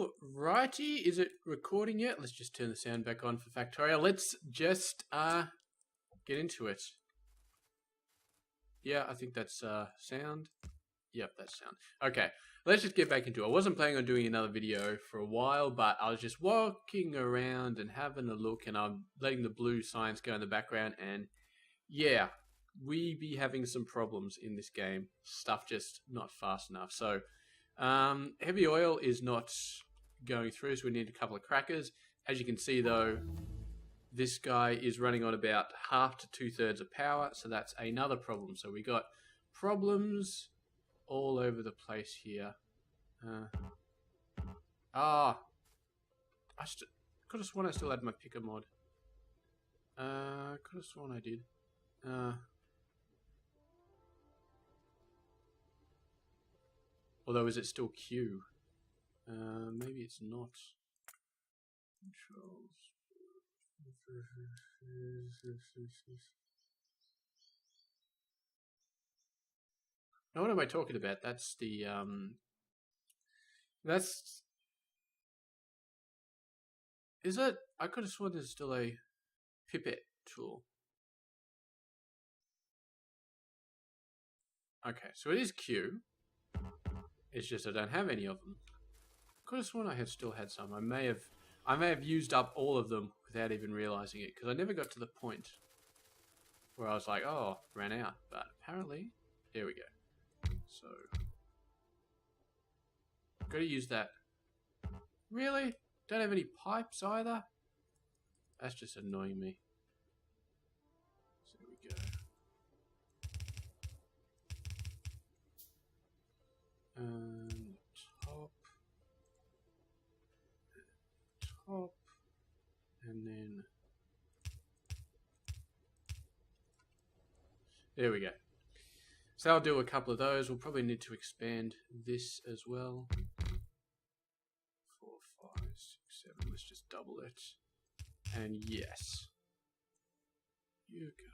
Alrighty, is it recording yet? Let's just turn the sound back on for Factorio. Let's just get into it. Yeah, I think that's sound. Yep, that's sound. Okay, let's just get back into it. I wasn't planning on doing another video for a while, but I was just walking around and having a look, and I'm letting the blue signs go in the background, and yeah, we be having some problems in this game. Stuff just not fast enough. So heavy oil is not going through, so we need a couple of crackers. As you can see though, this guy is running on about half to 2/3 of power, so that's another problem. So we got problems all over the place here. I could have sworn I still had my picker mod. Could have sworn I did. Although, is it still Q? Maybe it's not. Controls. Now, what am I talking about? That's the, is it? I could have sworn there's still a pipette tool. Okay, so it is Q. It's just I don't have any of them. Could have sworn I had still had some. I may have used up all of them without even realizing it, because I never got to the point where I was like, oh, ran out. But apparently, there we go. So, got to use that. Really? Don't have any pipes either? That's just annoying me. So there we go. And top, and then there we go. So I'll do a couple of those. We'll probably need to expand this as well. 4, 5, 6, 7. Let's just double it. And yes, you go.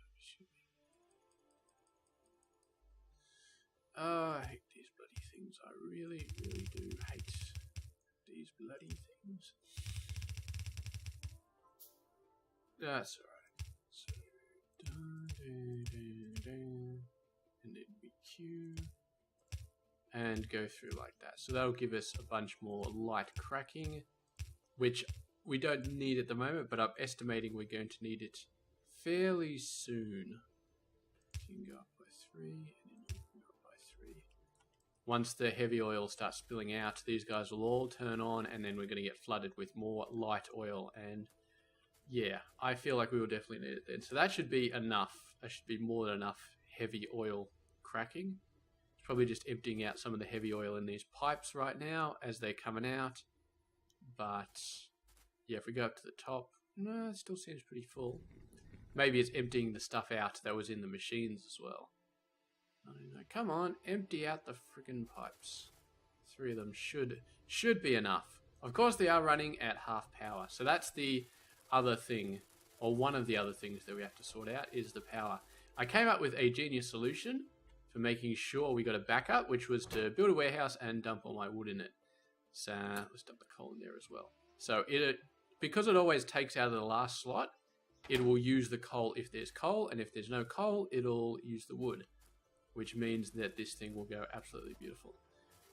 Oh, I hate these bloody things. I really, really do hate these bloody things. That's alright. So, and then we Q and go through like that. So that'll give us a bunch more light cracking, which we don't need at the moment, but I'm estimating we're going to need it fairly soon. You can go up by 3, and then you can go up by 3. Once the heavy oil starts spilling out, these guys will all turn on, and then we're going to get flooded with more light oil. And yeah, I feel like we will definitely need it then. So that should be enough. That should be more than enough heavy oil cracking. It's probably just emptying out some of the heavy oil in these pipes right now as they're coming out. But yeah, if we go up to the top, no, it still seems pretty full. Maybe it's emptying the stuff out that was in the machines as well. No, come on, empty out the friggin' pipes. 3 of them should be enough. Of course, they are running at half power, so that's the other thing, or one of the other things that we have to sort out is the power. I came up with a genius solution for making sure we got a backup, which was to build a warehouse and dump all my wood in it. So let's dump the coal in there as well. So because it always takes out of the last slot, it will use the coal if there's coal, and if there's no coal, it'll use the wood, which means that this thing will go absolutely beautiful.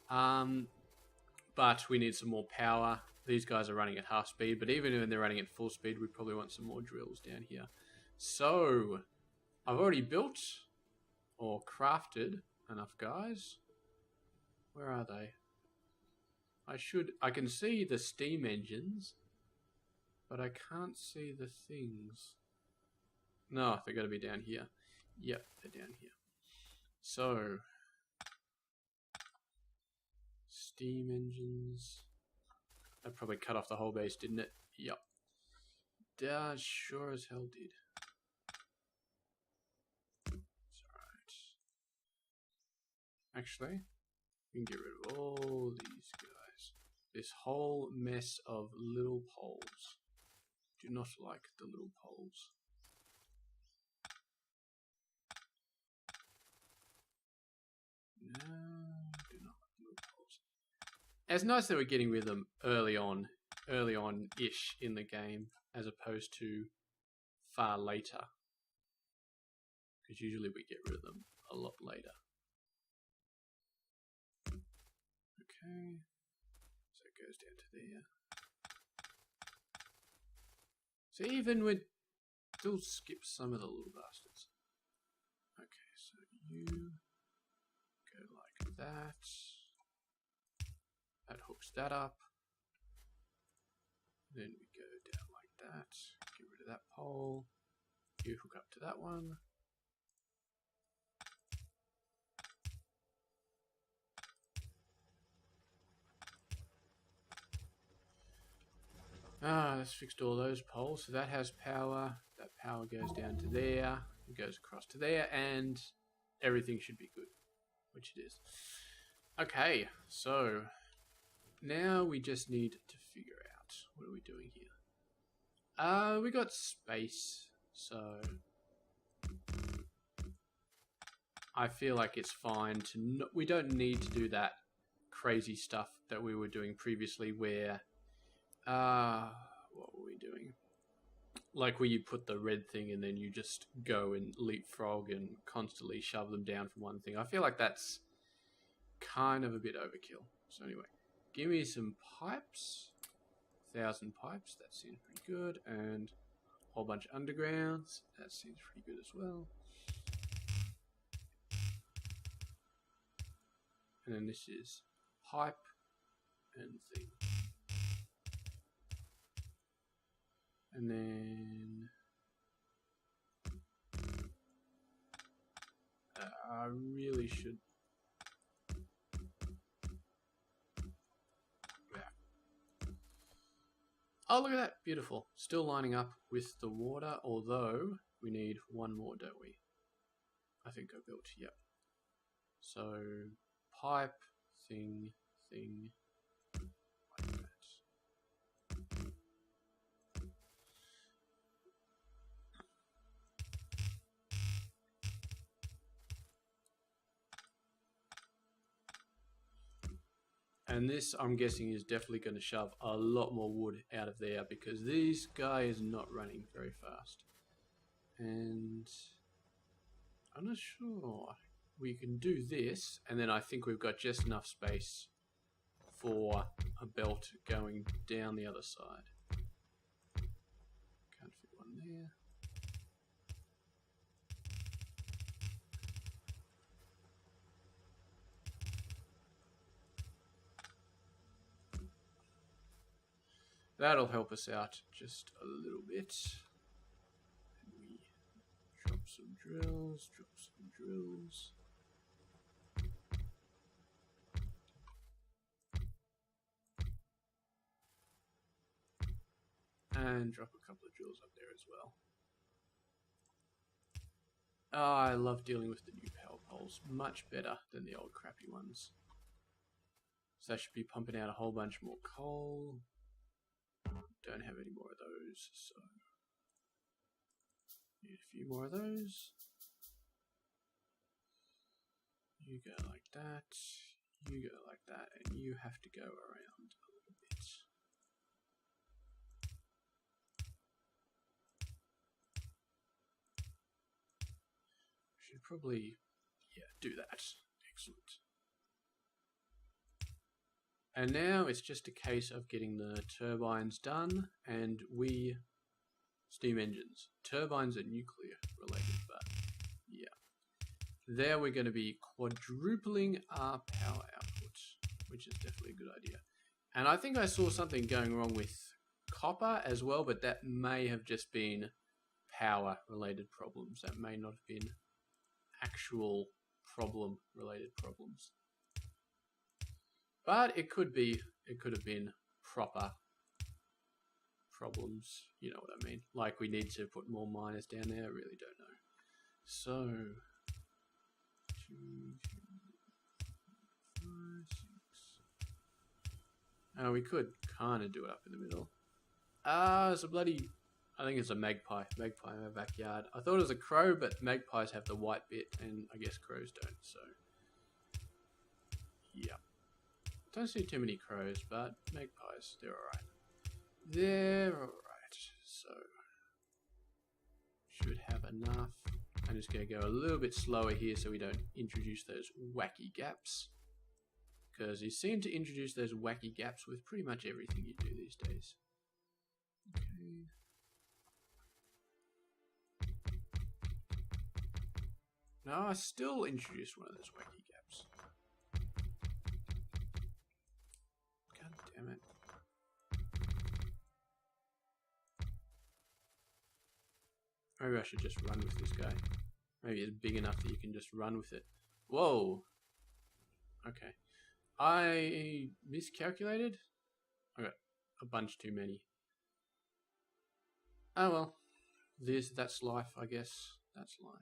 But we need some more power. These guys are running at half speed, but even when they're running at full speed, we probably want some more drills down here. So I've already built or crafted enough guys. Where are they? I can see the steam engines, but I can't see the things. No, they're going to be down here. Yep, they're down here. So, steam engines. That probably cut off the whole base, didn't it? Yep. That sure as hell did. It's alright. Actually, we can get rid of all these guys. This whole mess of little poles. Do not like the little poles. No, do not like little poles. it's nice that we're getting rid of them early on-ish in the game, as opposed to far later. Because usually we get rid of them a lot later. Okay, so it goes down to there. So even we'd still skip some of the little bastards. Okay, so you go like that. That hooks that up. Then we go down like that. Get rid of that pole. You hook up to that one. That's fixed all those poles. So that has power. That power goes down to there. It goes across to there. And everything should be good. Which it is. Okay, so now we just need to figure out what are we doing here. We got space. So I feel like it's fine to... we don't need to do that crazy stuff that we were doing previously where... what were we doing? Like where you put the red thing and then you just go and leapfrog and constantly shove them down from one thing. I feel like that's kind of a bit overkill. So anyway, give me some pipes. 1,000 pipes, that seems pretty good. And a whole bunch of undergrounds, that seems pretty good as well. And then this is pipe and thing. And then I really should. Yeah. Oh, look at that. Beautiful. Still lining up with the water, although we need one more, don't we? I think I built, yep. So pipe, thing, like that. And this, I'm guessing, is definitely going to shove a lot more wood out of there because this guy is not running very fast. And I'm not sure. We can do this, and then I think we've got just enough space for a belt going down the other side. Can't fit one there. That'll help us out just a little bit. And we drop some drills, and drop a couple of drills up there as well. Oh, I love dealing with the new power poles. Much better than the old crappy ones. So that should be pumping out a whole bunch more coal. Don't have any more of those, so need a few more of those. You go like that, you go like that, and you have to go around a little bit. Should probably, yeah, do that. Excellent. And now it's just a case of getting the turbines done, and steam engines. Turbines are nuclear related, but yeah. There we're going to be quadrupling our power output, which is definitely a good idea. And I think I saw something going wrong with copper as well, but that may have just been power related problems. That may not have been actual problem related problems. But it could have been proper problems, you know what I mean. Like we need to put more miners down there, I really don't know. So, 2, 3, 5, 6. We could kind of do it up in the middle. It's a bloody, I think it's a magpie in my backyard. I thought it was a crow, but magpies have the white bit, and I guess crows don't, so. Yeah. Don't see too many crows, but magpies, they're alright. They're alright. So, should have enough. I'm just going to go a little bit slower here so we don't introduce those wacky gaps. Because you seem to introduce those wacky gaps with pretty much everything you do these days. Okay. No, I still introduced one of those wacky gaps. God damn it. Maybe I should just run with this guy. Maybe it's big enough that you can just run with it. Whoa! Okay. I miscalculated? I got a bunch too many. Oh well. That's life, I guess. That's life.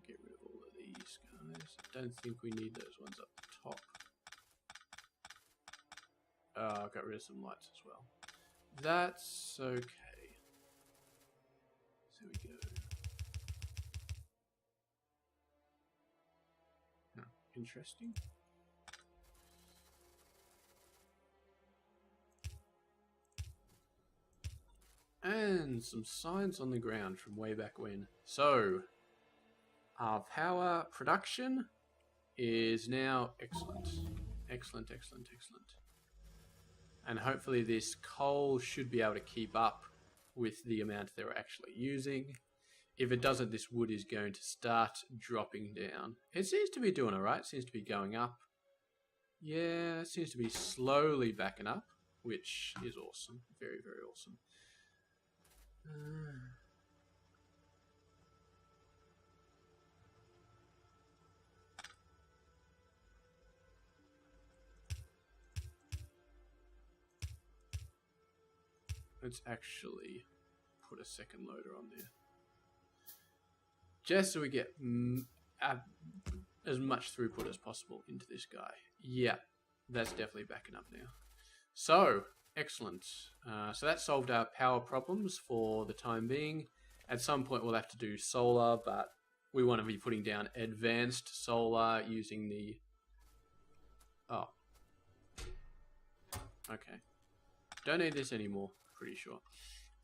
Get rid of all of these guys. I don't think we need those ones up the top. I got rid of some lights as well. That's okay. So we go. Oh, interesting. And some signs on the ground from way back when. So, our power production is now excellent. Excellent, excellent, excellent. And hopefully this coal should be able to keep up with the amount they're actually using. If it doesn't, this wood is going to start dropping down. It seems to be doing alright. It seems to be going up. Yeah, it seems to be slowly backing up, which is awesome. Very, very awesome. Let's actually put a second loader on there. Just so we get as much throughput as possible into this guy. Yeah, that's definitely backing up now. So, excellent. So that solved our power problems for the time being. At some point we'll have to do solar, but we want to be putting down advanced solar using the... Oh. Okay. Don't need this anymore. Pretty sure.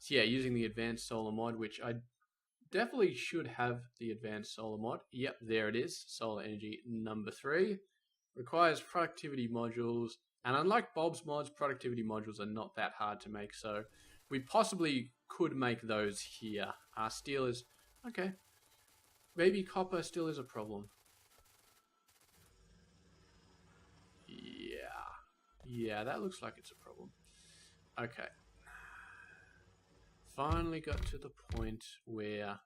So yeah, using the advanced solar mod, which I definitely should have the advanced solar mod. Yep, there it is. Solar energy number 3. Requires productivity modules. And unlike Bob's mods, productivity modules are not that hard to make. So we possibly could make those here. Steel is... Okay. Maybe copper still is a problem. Yeah, that looks like it's a problem. Okay. Finally got to the point where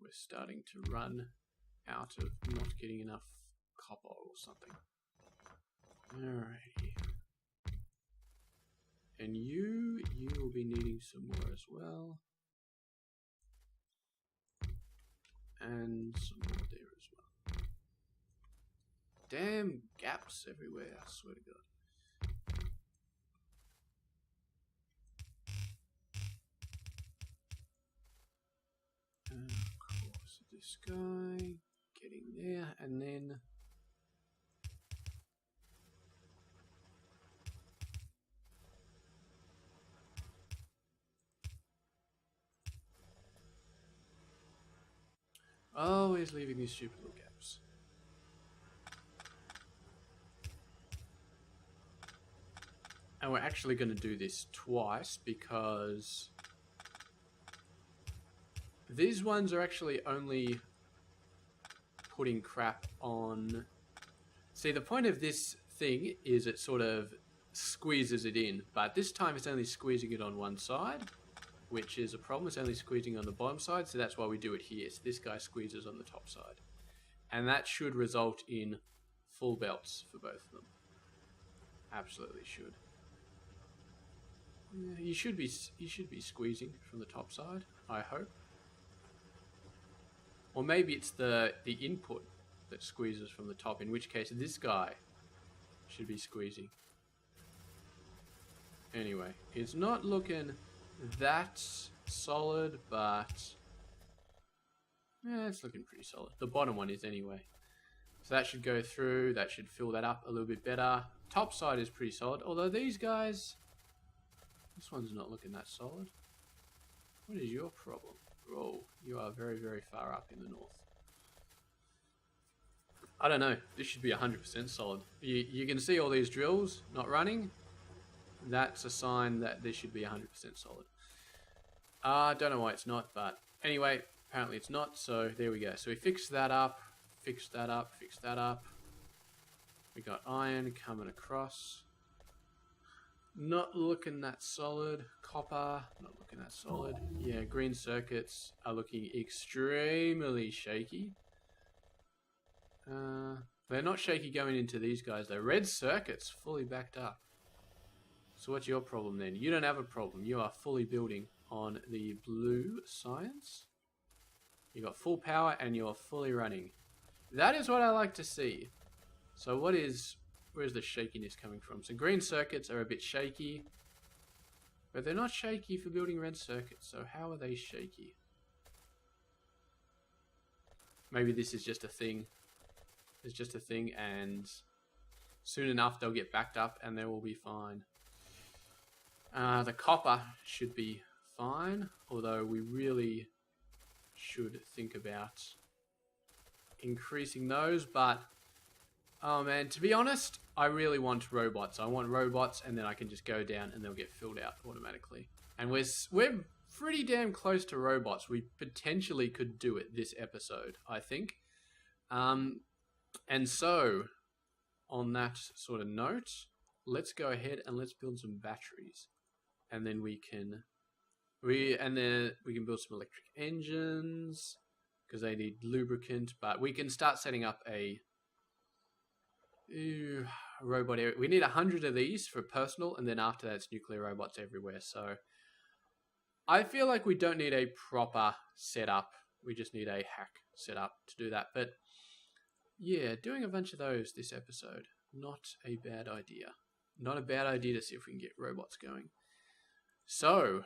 we're starting to run out of not getting enough copper or something. Alrighty. And you will be needing some more as well. And some more there as well. Damn gaps everywhere, I swear to God. Of course, this guy getting there, and then always leaving these stupid little gaps. And we're actually going to do this twice because these ones are actually only putting crap on... See, the point of this thing is it sort of squeezes it in, but this time it's only squeezing it on one side, which is a problem. It's only squeezing on the bottom side, so that's why we do it here. So this guy squeezes on the top side. And that should result in full belts for both of them. Absolutely should. Yeah, you should be squeezing from the top side, I hope. Or maybe it's the input that squeezes from the top, in which case this guy should be squeezing. Anyway, it's not looking that solid, but it's looking pretty solid. The bottom one is anyway. So that should go through. That should fill that up a little bit better. Top side is pretty solid. Although these guys... This one's not looking that solid. What is your problem? Oh, you are very, very far up in the north. I don't know. This should be 100% solid. You can see all these drills not running. That's a sign that this should be 100% solid. I don't know why it's not, but anyway, apparently it's not. So there we go. So we fixed that up, fixed that up, fixed that up. We got iron coming across. Not looking that solid. Copper, not looking that solid. Yeah, green circuits are looking extremely shaky. They're not shaky going into these guys though. Red circuits fully backed up. So what's your problem then? You don't have a problem. You are fully building on the blue science. You got full power and you're fully running. That is what I like to see. So where's the shakiness coming from? So green circuits are a bit shaky, but they're not shaky for building red circuits. So how are they shaky? Maybe this is just a thing. It's just a thing, and soon enough they'll get backed up and they will be fine. The copper should be fine, although we really should think about increasing those. But oh man, to be honest, I really want robots. I want robots, and then I can just go down and they'll get filled out automatically. And we're pretty damn close to robots. We potentially could do it this episode, I think. And so, on that sort of note, let's go ahead and let's build some batteries, and then we can build some electric engines because they need lubricant. But we can start setting up a robot area. We need 100 of these for personal, and then after that, it's nuclear robots everywhere. So I feel like we don't need a proper setup. We just need a hack setup to do that. But yeah, doing a bunch of those this episode, not a bad idea. Not a bad idea to see if we can get robots going. So,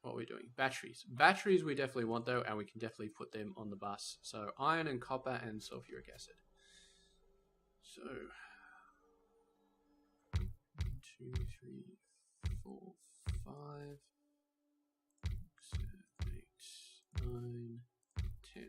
what are we doing? Batteries. Batteries we definitely want though, and we can definitely put them on the bus. So, iron and copper and sulfuric acid. So, 1, 2, 3, 4, 5, 6, 7, 8, 9, 10.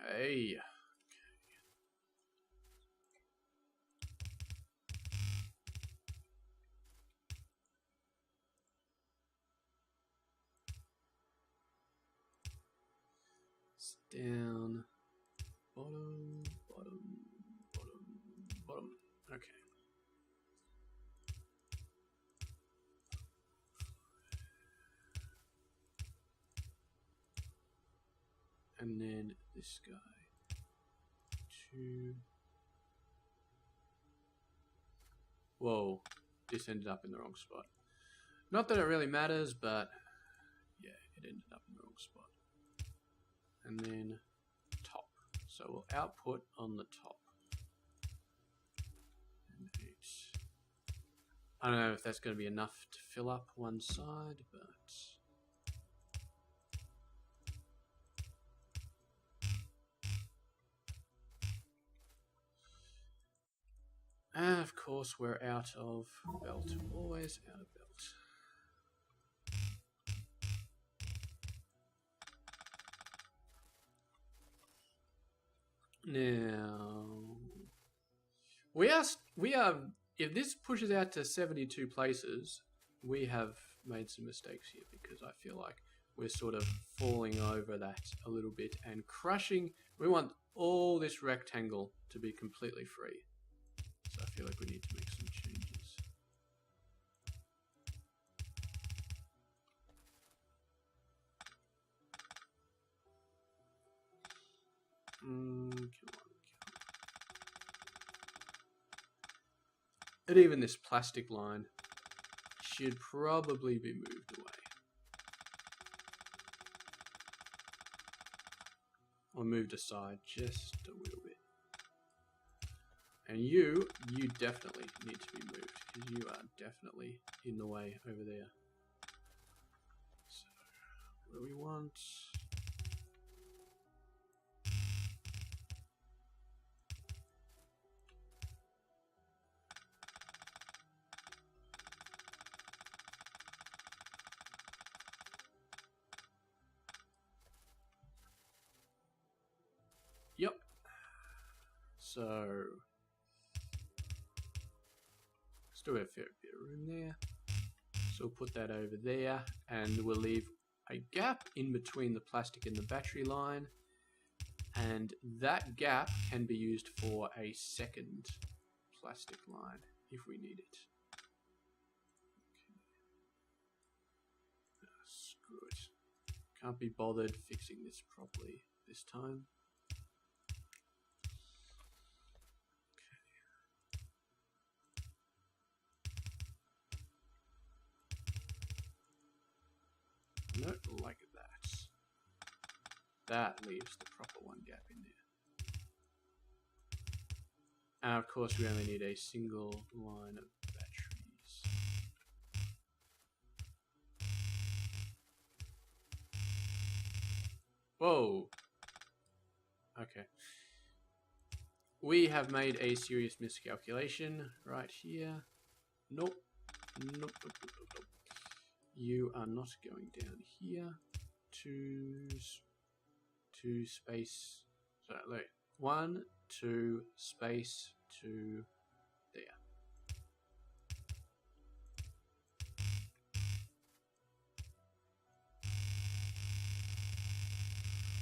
Okay. It's down, bottom, bottom, bottom, bottom. Okay. And then this guy. 2. Whoa, this ended up in the wrong spot. Not that it really matters, but yeah, it ended up in the wrong spot. And then top. So we'll output on the top. And 8. I don't know if that's going to be enough to fill up one side, but and of course we're out of belt. Always out of belt. Now we are if this pushes out to 72 places, we have made some mistakes here, because I feel like we're sort of falling over that a little bit and crushing. We want all this rectangle to be completely free. So I feel like we need to make some changes. Come on. And even this plastic line should probably be moved away. Or moved aside just a little bit. And you definitely need to be moved because you are definitely in the way over there. So, what do we want? Yep. So, still have a fair bit of room there. So we'll put that over there and we'll leave a gap in between the plastic and the battery line. And that gap can be used for a second plastic line if we need it. Okay. Screw it. Can't be bothered fixing this properly this time. Note like that. That leaves the proper one gap in there. And of course we only need a single line of batteries. Whoa! Okay. We have made a serious miscalculation right here. Nope. Nope, nope, nope, nope, nope. You are not going down here to space. Sorry, look. 1, 2, space, 2, there.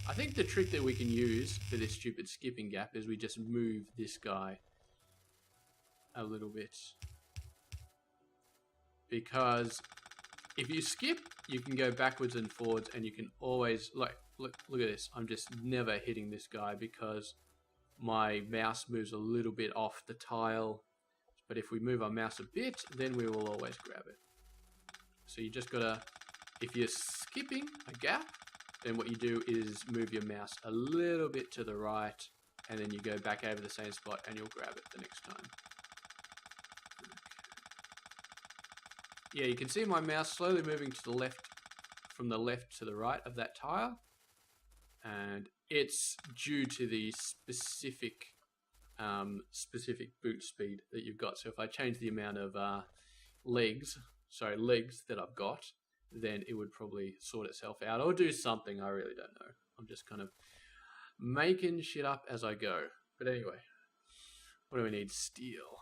I think the trick that we can use for this stupid skipping gap is we just move this guy a little bit. Because if you skip, you can go backwards and forwards and you can always, look at this. I'm just never hitting this guy because my mouse moves a little bit off the tile. But if we move our mouse a bit, then we will always grab it. So you just gotta, if you're skipping a gap, then what you do is move your mouse a little bit to the right and then you go back over the same spot and you'll grab it the next time. Yeah, you can see my mouse slowly moving to the left, from the left to the right of that tile. And it's due to the specific boot speed that you've got. So if I change the amount of legs that I've got, then it would probably sort itself out or do something. I really don't know. I'm just kind of making shit up as I go. But anyway, what do we need? Steel.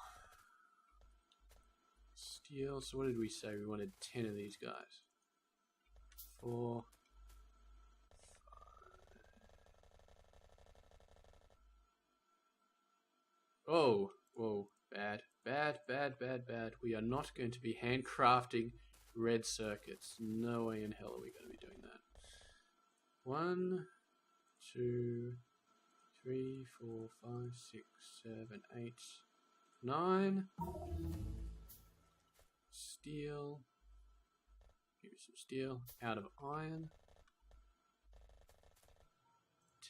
Steel. So what did we say? We wanted 10 of these guys. 4, 5. Oh, whoa, bad. We are not going to be handcrafting red circuits. No way in hell are we going to be doing that. 1, 2, 3, 4, 5, 6, 7, 8, 9. Steel. Give me some steel. Out of iron.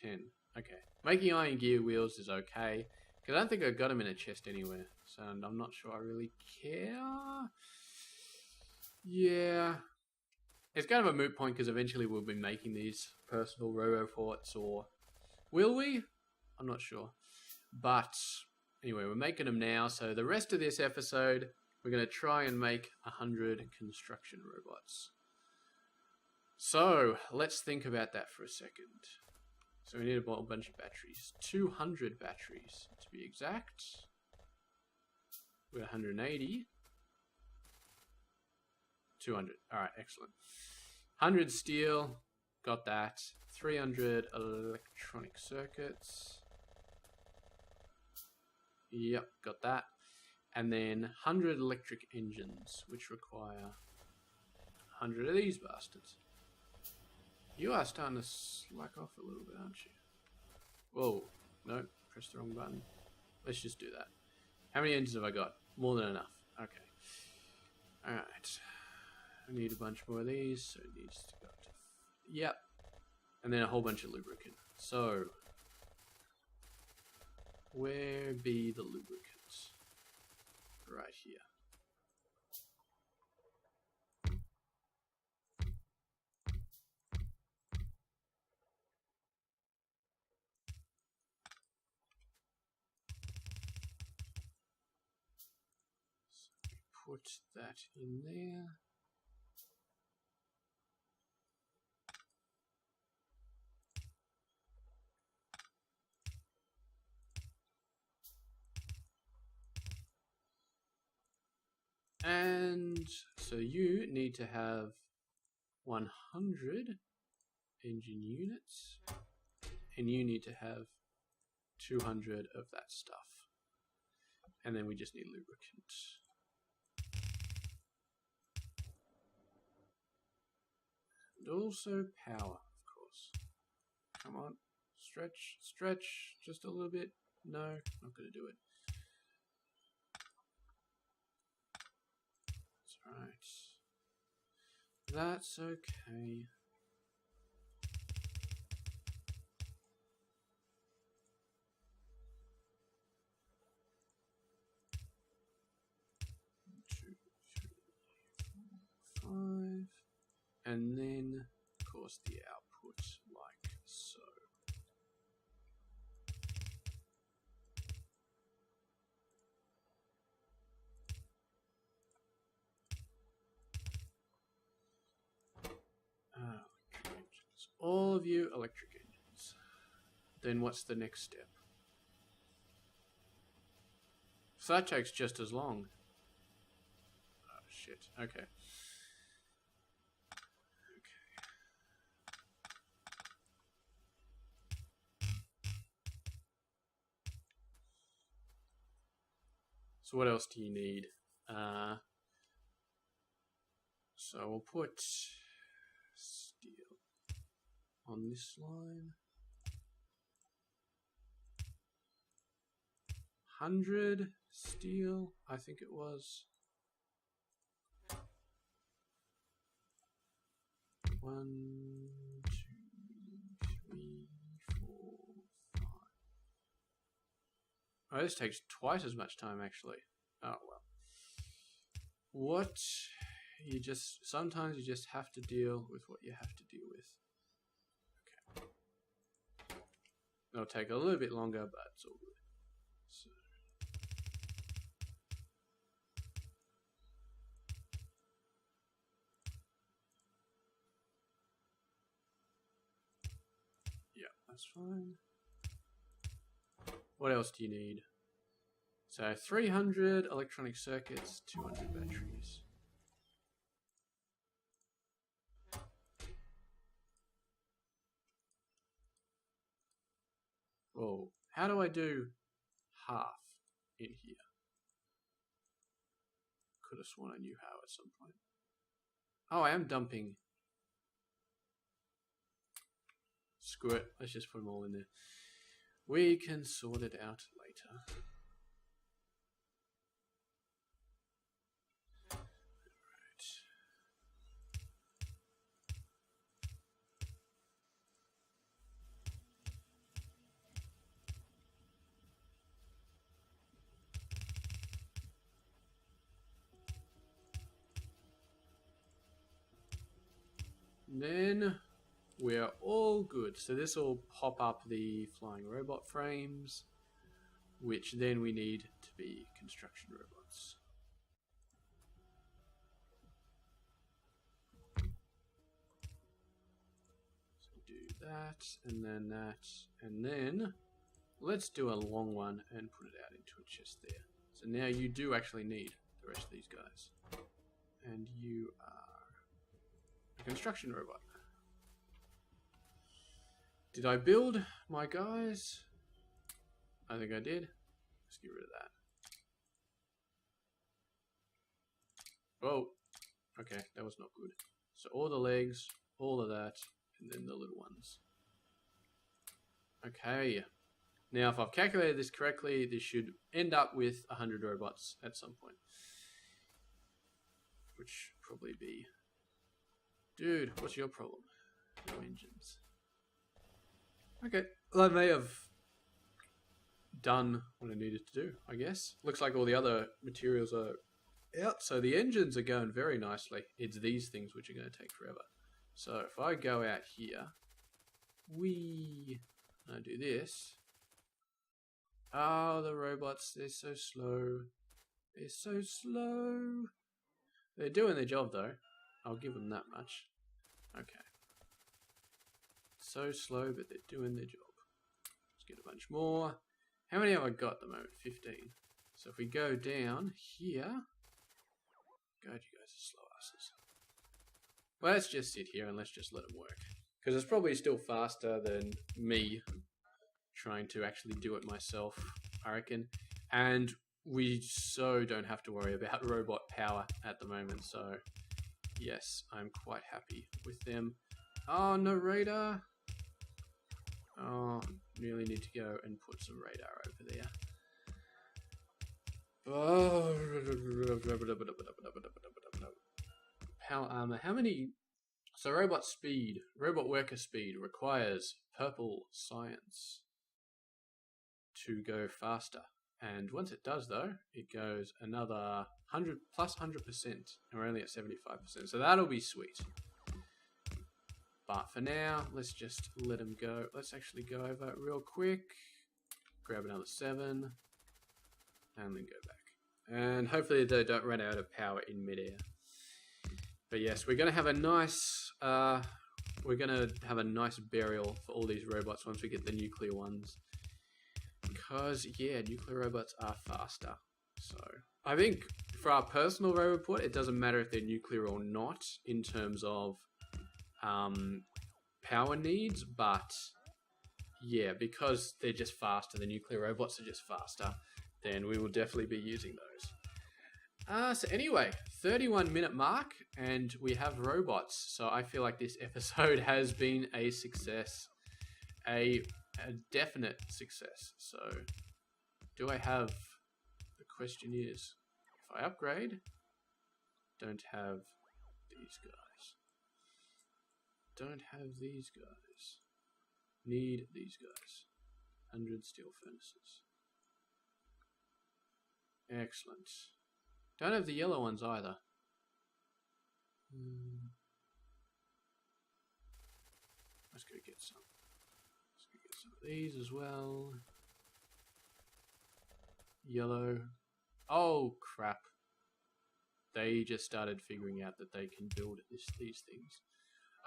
10. Okay. Making iron gear wheels is okay. Because I don't think I got them in a chest anywhere. So I'm not sure I really care. Yeah. It's kind of a moot point because eventually we'll be making these personal roboforts, or will we? I'm not sure. But anyway, we're making them now. So the rest of this episode, we're going to try and make 100 construction robots. So let's think about that for a second. So we need a whole bunch of batteries. 200 batteries to be exact. We're 180. 200. Alright, excellent. 100 steel. Got that. 300 electronic circuits. Yep, got that. And then 100 electric engines, which require 100 of these bastards. You are starting to slack off a little bit, aren't you? Whoa. No, press the wrong button. Let's just do that. How many engines have I got? More than enough. Okay. Alright. I need a bunch more of these, so it needs to go to... Yep. And then a whole bunch of lubricant. So, where be the lubricant? put that in there. And so you need to have 100 engine units, and you need to have 200 of that stuff. And then we just need lubricant. And also power, of course. Come on, stretch, stretch, just a little bit. No, not going to do it. That's right. That's okay. Five, and then of course the output like so. Electric engines. All of you electric engines. Then what's the next step? So that takes just as long. Oh shit, okay. So what else do you need? So we'll put steel on this line. 100 steel, I think it was. 1, 2, 3, 4, 5. Oh, this takes twice as much time actually. Oh well. Sometimes you just have to deal with what you have to deal with. Okay. It'll take a little bit longer, but it's all good. So. Yeah, that's fine. What else do you need? So 300 electronic circuits, 200 batteries. Whoa, how do I do half in here? Could have sworn I knew how at some point. Oh, I am dumping. Screw it, let's just put them all in there. We can sort it out later. Then we're all good. So this will pop up the flying robot frames, which then we need to be construction robots. So do that, and then let's do a long one and put it out into a chest there. So now you do actually need the rest of these guys. And you are a construction robot. Did I build my guys? I think I did. Let's get rid of that. Oh, okay, that was not good. So all the legs, all of that, and then the little ones. Okay. Now, if I've calculated this correctly, this should end up with 100 robots at some point. Which probably be... Dude, what's your problem? No engines. Okay, well, I may have done what I needed to do, I guess. Looks like all the other materials are out, so the engines are going very nicely. It's these things which are going to take forever. So if I go out here, I do this. Oh, the robots, they're so slow. They're so slow. They're doing their job though. I'll give them that much. Okay. So slow, but they're doing their job. Let's get a bunch more. How many have I got at the moment? 15. So if we go down here... God, you guys are slow asses. Well, let's just sit here and let's just let them work. Because it's probably still faster than me trying to actually do it myself, I reckon. And we so don't have to worry about robot power at the moment. So, yes, I'm quite happy with them. Oh, no radar. Oh, really need to go and put some radar over there. Oh. Power armor. How many... So robot speed, robot worker speed requires purple science to go faster. And once it does though, it goes another 100 plus 100%, and we're only at 75%. So that'll be sweet. But for now, let's just let them go. Let's actually go over it real quick. Grab another 7, and then go back. And hopefully they don't run out of power in midair. But yes, we're gonna have a nice burial for all these robots once we get the nuclear ones. Because yeah, nuclear robots are faster. So I think for our personal robot, it doesn't matter if they're nuclear or not in terms of power needs, but yeah, because they're just faster, the nuclear robots are just faster, then we will definitely be using those. So anyway, 31-minute mark, and we have robots. So I feel like this episode has been a success, a definite success. So, do I have? The question is, if I upgrade, don't have these guys. Don't have these guys. Need these guys. 100 steel furnaces. Excellent. Don't have the yellow ones either. Let's go get some. Let's go get some of these as well. Yellow. Oh, crap. They just started figuring out that they can build these things.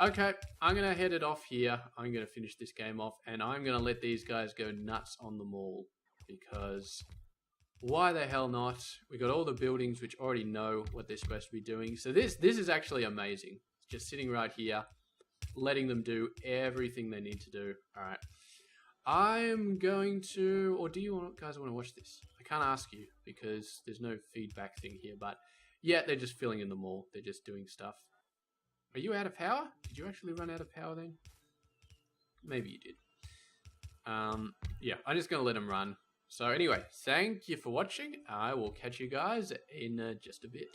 Okay, I'm going to head it off here. I'm going to finish this game off, and I'm going to let these guys go nuts on the mall, because why the hell not? We got all the buildings which already know what they're supposed to be doing. So this is actually amazing. Just sitting right here, letting them do everything they need to do. All right. I'm going to, or do you guys want to watch this? I can't ask you because there's no feedback thing here, but yeah, they're just filling in the mall. They're just doing stuff. Are you out of power? Did you actually run out of power then? Maybe you did. Yeah, I'm just going to let them run. So anyway, thank you for watching. I will catch you guys in just a bit.